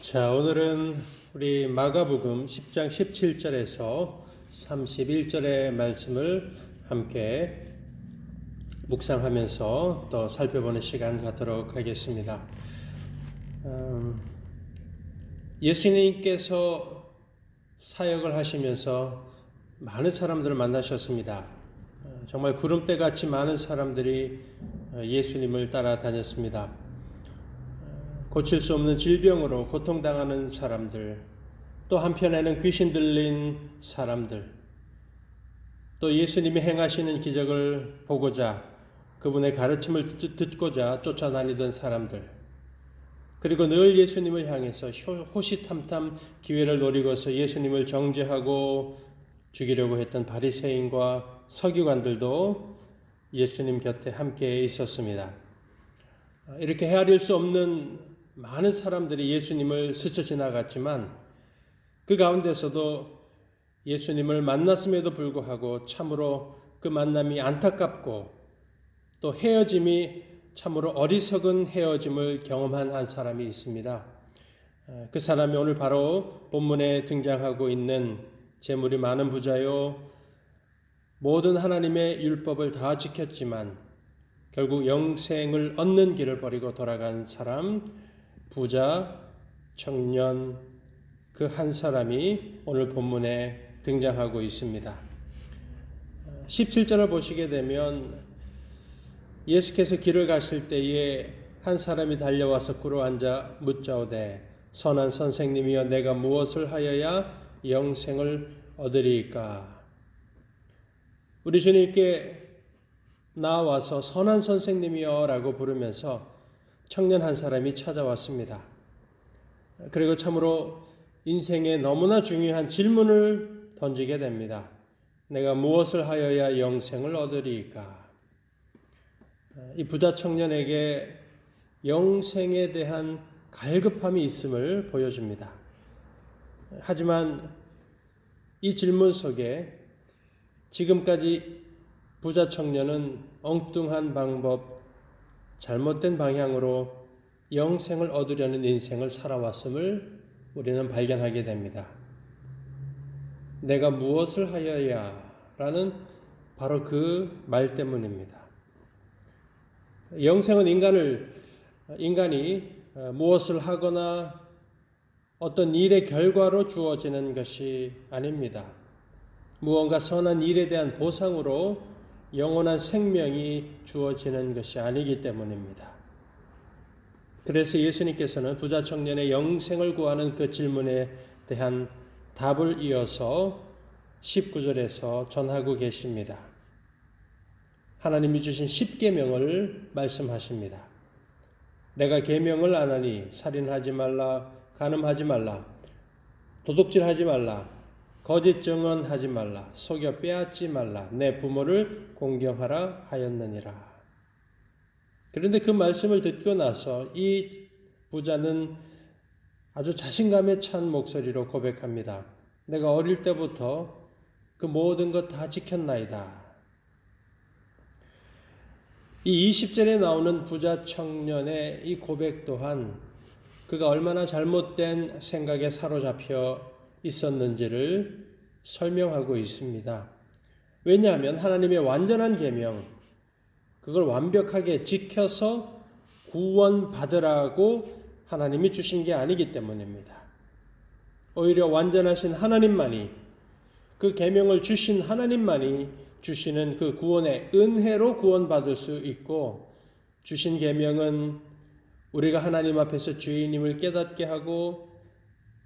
자, 오늘은 우리 마가복음 10장 17절에서 31절의 말씀을 함께 묵상하면서 또 살펴보는 시간 갖도록 하겠습니다. 예수님께서 사역을 하시면서 많은 사람들을 만나셨습니다. 정말 구름대같이 많은 사람들이 예수님을 따라다녔습니다. 고칠 수 없는 질병으로 고통당하는 사람들, 또 한편에는 귀신 들린 사람들, 또 예수님이 행하시는 기적을 보고자 그분의 가르침을 듣고자 쫓아다니던 사람들, 그리고 늘 예수님을 향해서 호시탐탐 기회를 노리고서 예수님을 정죄하고 죽이려고 했던 바리새인과 서기관들도 예수님 곁에 함께 있었습니다. 이렇게 헤아릴 수 없는 많은 사람들이 예수님을 스쳐 지나갔지만 그 가운데서도 예수님을 만났음에도 불구하고 참으로 그 만남이 안타깝고 또 헤어짐이 참으로 어리석은 헤어짐을 경험한 한 사람이 있습니다. 그 사람이 오늘 바로 본문에 등장하고 있는 재물이 많은 부자요, 모든 하나님의 율법을 다 지켰지만 결국 영생을 얻는 길을 버리고 돌아간 사람, 부자, 청년, 그 한 사람이 오늘 본문에 등장하고 있습니다. 17절을 보시게 되면 예수께서 길을 가실 때에 한 사람이 달려와서 꿇어앉아 묻자오되 선한 선생님이여 내가 무엇을 하여야 영생을 얻으리이까. 우리 주님께 나와서 선한 선생님이여 라고 부르면서 청년 한 사람이 찾아왔습니다. 그리고 참으로 인생에 너무나 중요한 질문을 던지게 됩니다. 내가 무엇을 하여야 영생을 얻으리이까? 이 부자 청년에게 영생에 대한 갈급함이 있음을 보여줍니다. 하지만 이 질문 속에 지금까지 부자 청년은 엉뚱한 방법, 잘못된 방향으로 영생을 얻으려는 인생을 살아왔음을 우리는 발견하게 됩니다. 내가 무엇을 하여야 라는 바로 그 말 때문입니다. 영생은 인간이 무엇을 하거나 어떤 일의 결과로 주어지는 것이 아닙니다. 무언가 선한 일에 대한 보상으로 영원한 생명이 주어지는 것이 아니기 때문입니다. 그래서 예수님께서는 부자 청년의 영생을 구하는 그 질문에 대한 답을 이어서 19절에서 전하고 계십니다. 하나님이 주신 10계명을 말씀하십니다. 내가 계명을 안 하니 살인하지 말라, 간음하지 말라, 도둑질하지 말라, 거짓 증언하지 말라, 속여 빼앗지 말라, 내 부모를 공경하라 하였느니라. 그런데 그 말씀을 듣고 나서 이 부자는 아주 자신감에 찬 목소리로 고백합니다. 내가 어릴 때부터 그 모든 것 다 지켰나이다. 이 20절에 나오는 부자 청년의 이 고백 또한 그가 얼마나 잘못된 생각에 사로잡혀 있었는지를 설명하고 있습니다. 왜냐하면 하나님의 완전한 계명, 그걸 완벽하게 지켜서 구원받으라고 하나님이 주신 게 아니기 때문입니다. 오히려 완전하신 하나님만이, 그 계명을 주신 하나님만이 주시는 그 구원의 은혜로 구원받을 수 있고, 주신 계명은 우리가 하나님 앞에서 주인임을 깨닫게 하고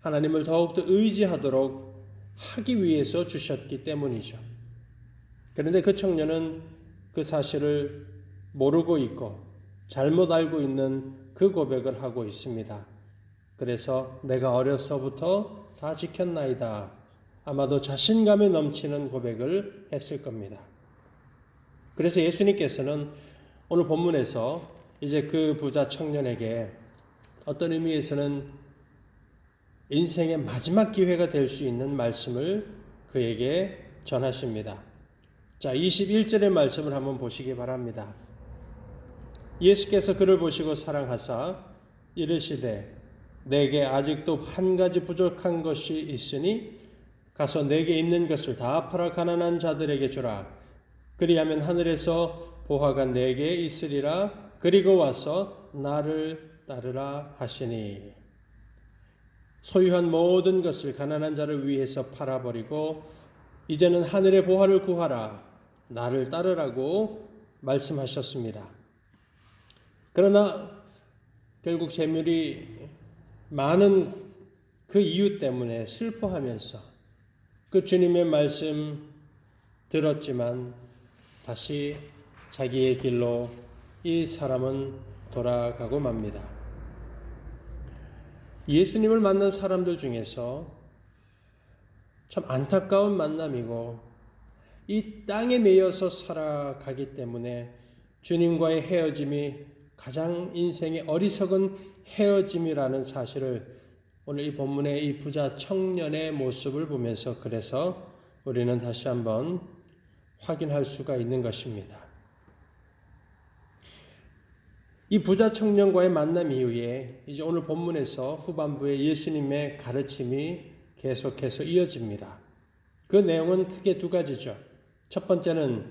하나님을 더욱더 의지하도록 하기 위해서 주셨기 때문이죠. 그런데 그 청년은 그 사실을 모르고 있고 잘못 알고 있는 그 고백을 하고 있습니다. 그래서 내가 어려서부터 다 지켰나이다. 아마도 자신감에 넘치는 고백을 했을 겁니다. 그래서 예수님께서는 오늘 본문에서 이제 그 부자 청년에게 어떤 의미에서는 인생의 마지막 기회가 될 수 있는 말씀을 그에게 전하십니다. 자, 21절의 말씀을 한번 보시기 바랍니다. 예수께서 그를 보시고 사랑하사 이르시되 내게 아직도 한 가지 부족한 것이 있으니 가서 내게 있는 것을 다 팔아 가난한 자들에게 주라. 그리하면 하늘에서 보화가 내게 있으리라. 그리고 와서 나를 따르라 하시니. 소유한 모든 것을 가난한 자를 위해서 팔아버리고 이제는 하늘의 보화를 구하라. 나를 따르라고 말씀하셨습니다. 그러나 결국 재물이 많은 그 이유 때문에 슬퍼하면서 그 주님의 말씀 들었지만 다시 자기의 길로 이 사람은 돌아가고 맙니다. 예수님을 만난 사람들 중에서 참 안타까운 만남이고 이 땅에 매여서 살아가기 때문에 주님과의 헤어짐이 가장 인생의 어리석은 헤어짐이라는 사실을 오늘 이 본문의 이 부자 청년의 모습을 보면서 그래서 우리는 다시 한번 확인할 수가 있는 것입니다. 이 부자 청년과의 만남 이후에 이제 오늘 본문에서 후반부에 예수님의 가르침이 계속해서 이어집니다. 그 내용은 크게 두 가지죠. 첫 번째는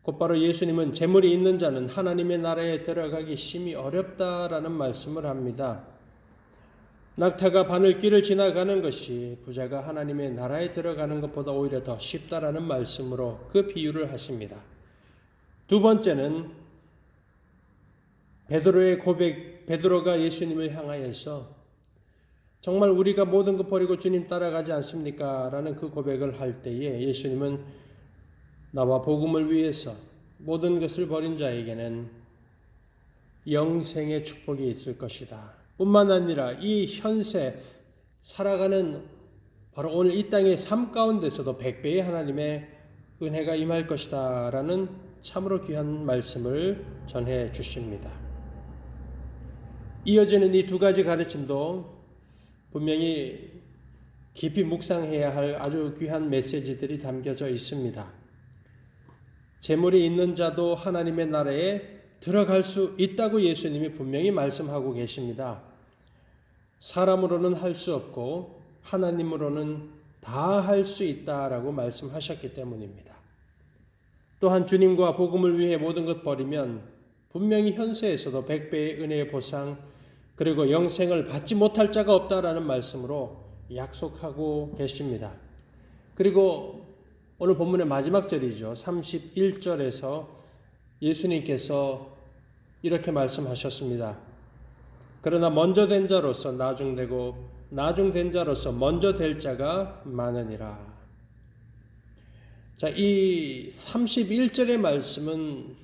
곧바로 예수님은 재물이 있는 자는 하나님의 나라에 들어가기 심히 어렵다라는 말씀을 합니다. 낙타가 바늘길을 지나가는 것이 부자가 하나님의 나라에 들어가는 것보다 오히려 더 쉽다라는 말씀으로 그 비유를 하십니다. 두 번째는 베드로의 고백, 베드로가 예수님을 향하여서 정말 우리가 모든 것 버리고 주님 따라가지 않습니까? 라는 그 고백을 할 때에 예수님은 나와 복음을 위해서 모든 것을 버린 자에게는 영생의 축복이 있을 것이다. 뿐만 아니라 이 현세 살아가는 바로 오늘 이 땅의 삶 가운데서도 100배의 하나님의 은혜가 임할 것이다 라는 참으로 귀한 말씀을 전해 주십니다. 이어지는 이 두 가지 가르침도 분명히 깊이 묵상해야 할 아주 귀한 메시지들이 담겨져 있습니다. 재물이 있는 자도 하나님의 나라에 들어갈 수 있다고 예수님이 분명히 말씀하고 계십니다. 사람으로는 할 수 없고 하나님으로는 다 할 수 있다라고 말씀하셨기 때문입니다. 또한 주님과 복음을 위해 모든 것 버리면 분명히 현세에서도 100배의 은혜의 보상 그리고 영생을 받지 못할 자가 없다라는 말씀으로 약속하고 계십니다. 그리고 오늘 본문의 마지막 절이죠. 31절에서 예수님께서 이렇게 말씀하셨습니다. 그러나 먼저 된 자로서 나중되고 나중된 자로서 먼저 될 자가 많으니라. 자, 이 31절의 말씀은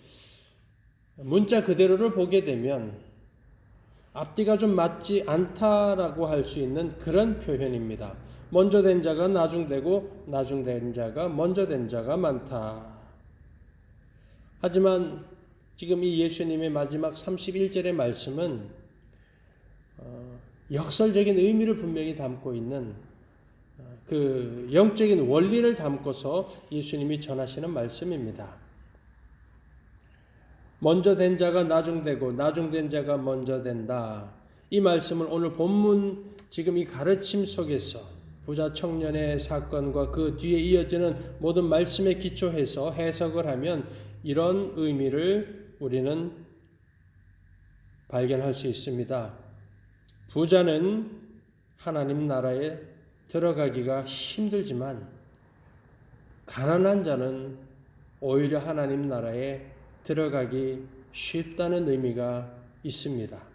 문자 그대로를 보게 되면 앞뒤가 좀 맞지 않다라고 할 수 있는 그런 표현입니다. 먼저 된 자가 나중되고 나중된 자가 먼저 된 자가 많다. 하지만 지금 이 예수님의 마지막 31절의 말씀은 역설적인 의미를 분명히 담고 있는 그 영적인 원리를 담고서 예수님이 전하시는 말씀입니다. 먼저 된 자가 나중되고 나중된 자가 먼저 된다. 이 말씀을 오늘 본문 지금 이 가르침 속에서 부자 청년의 사건과 그 뒤에 이어지는 모든 말씀에 기초해서 해석을 하면 이런 의미를 우리는 발견할 수 있습니다. 부자는 하나님 나라에 들어가기가 힘들지만 가난한 자는 오히려 하나님 나라에 들어가기 쉽다는 의미가 있습니다.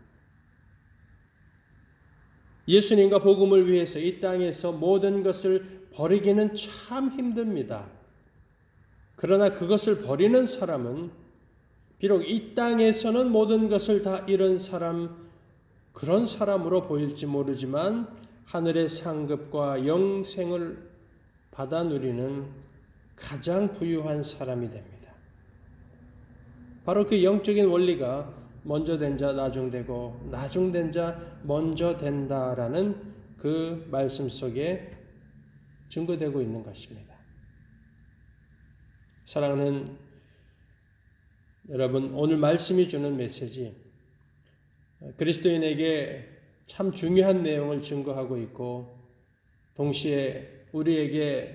예수님과 복음을 위해서 이 땅에서 모든 것을 버리기는 참 힘듭니다. 그러나 그것을 버리는 사람은 비록 이 땅에서는 모든 것을 다 잃은 사람, 그런 사람으로 보일지 모르지만 하늘의 상급과 영생을 받아 누리는 가장 부유한 사람이 됩니다. 바로 그 영적인 원리가 먼저 된 자 나중되고 나중된 자 먼저 된다라는 그 말씀 속에 증거되고 있는 것입니다. 사랑하는 여러분, 오늘 말씀이 주는 메시지, 그리스도인에게 참 중요한 내용을 증거하고 있고 동시에 우리에게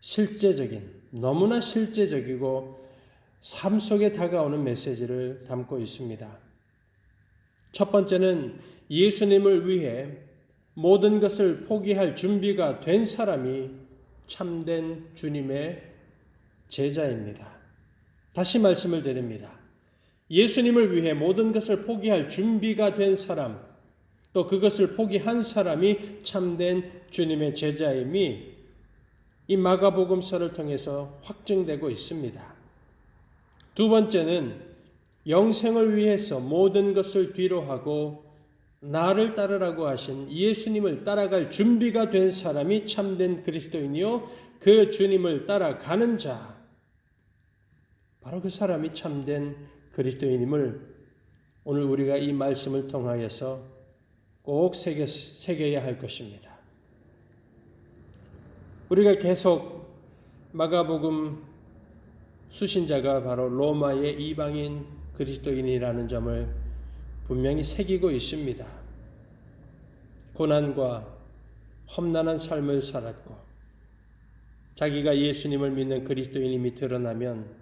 실제적인, 너무나 실제적이고 삶 속에 다가오는 메시지를 담고 있습니다. 첫 번째는 예수님을 위해 모든 것을 포기할 준비가 된 사람이 참된 주님의 제자입니다. 다시 말씀을 드립니다. 예수님을 위해 모든 것을 포기할 준비가 된 사람, 또 그것을 포기한 사람이 참된 주님의 제자임이 이 마가복음서를 통해서 확증되고 있습니다. 두 번째는 영생을 위해서 모든 것을 뒤로 하고 나를 따르라고 하신 예수님을 따라갈 준비가 된 사람이 참된 그리스도인이요 그 주님을 따라가는 자, 바로 그 사람이 참된 그리스도인임을 오늘 우리가 이 말씀을 통하여서 꼭 새겨야 할 것입니다. 우리가 계속 마가복음 수신자가 바로 로마의 이방인 그리스도인이라는 점을 분명히 새기고 있습니다. 고난과 험난한 삶을 살았고 자기가 예수님을 믿는 그리스도인임이 드러나면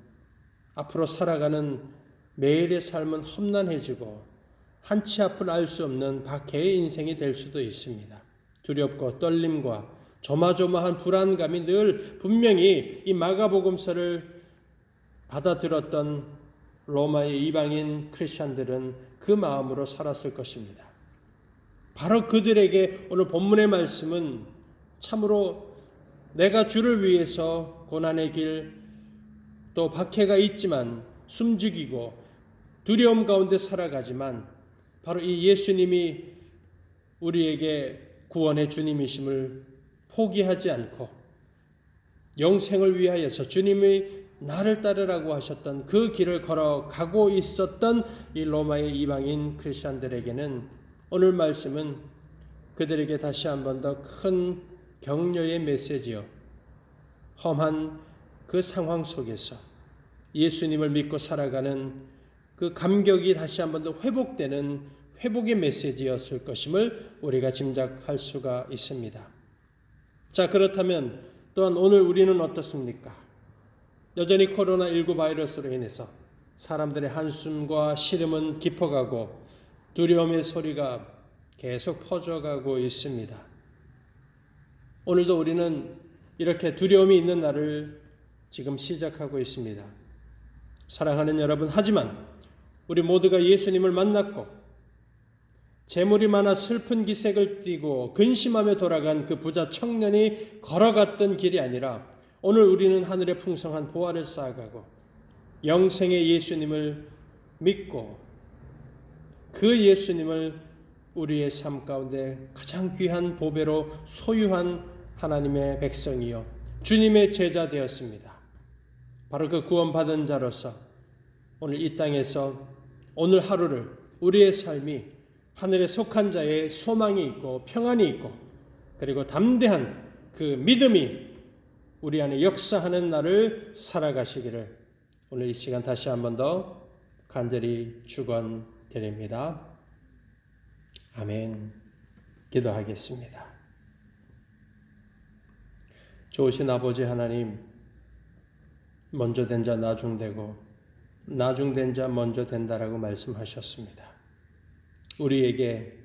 앞으로 살아가는 매일의 삶은 험난해지고 한치 앞을 알 수 없는 박해의 인생이 될 수도 있습니다. 두렵고 떨림과 조마조마한 불안감이 늘 분명히 이 마가복음서를 받아들었던 로마의 이방인 크리스천들은 그 마음으로 살았을 것입니다. 바로 그들에게 오늘 본문의 말씀은 참으로 내가 주를 위해서 고난의 길 또 박해가 있지만 숨죽이고 두려움 가운데 살아가지만 바로 이 예수님이 우리에게 구원의 주님이심을 포기하지 않고 영생을 위하여서 주님의 나를 따르라고 하셨던 그 길을 걸어가고 있었던 이 로마의 이방인 크리스천들에게는 오늘 말씀은 그들에게 다시 한 번 더 큰 격려의 메시지요. 험한 그 상황 속에서 예수님을 믿고 살아가는 그 감격이 다시 한 번 더 회복되는 회복의 메시지였을 것임을 우리가 짐작할 수가 있습니다. 자, 그렇다면 또한 오늘 우리는 어떻습니까? 여전히 코로나19 바이러스로 인해서 사람들의 한숨과 시름은 깊어가고 두려움의 소리가 계속 퍼져가고 있습니다. 오늘도 우리는 이렇게 두려움이 있는 날을 지금 시작하고 있습니다. 사랑하는 여러분, 하지만 우리 모두가 예수님을 만났고 재물이 많아 슬픈 기색을 띠고 근심하며 돌아간 그 부자 청년이 걸어갔던 길이 아니라 오늘 우리는 하늘의 풍성한 보화를 쌓아가고 영생의 예수님을 믿고 그 예수님을 우리의 삶 가운데 가장 귀한 보배로 소유한 하나님의 백성이요 주님의 제자 되었습니다. 바로 그 구원받은 자로서 오늘 이 땅에서 오늘 하루를 우리의 삶이 하늘에 속한 자의 소망이 있고 평안이 있고 그리고 담대한 그 믿음이 우리 안에 역사하는 날을 살아가시기를 오늘 이 시간 다시 한 번 더 간절히 축원드립니다. 아멘. 기도하겠습니다. 좋으신 아버지 하나님, 먼저 된 자 나중되고 나중된 자 먼저 된다라고 말씀하셨습니다. 우리에게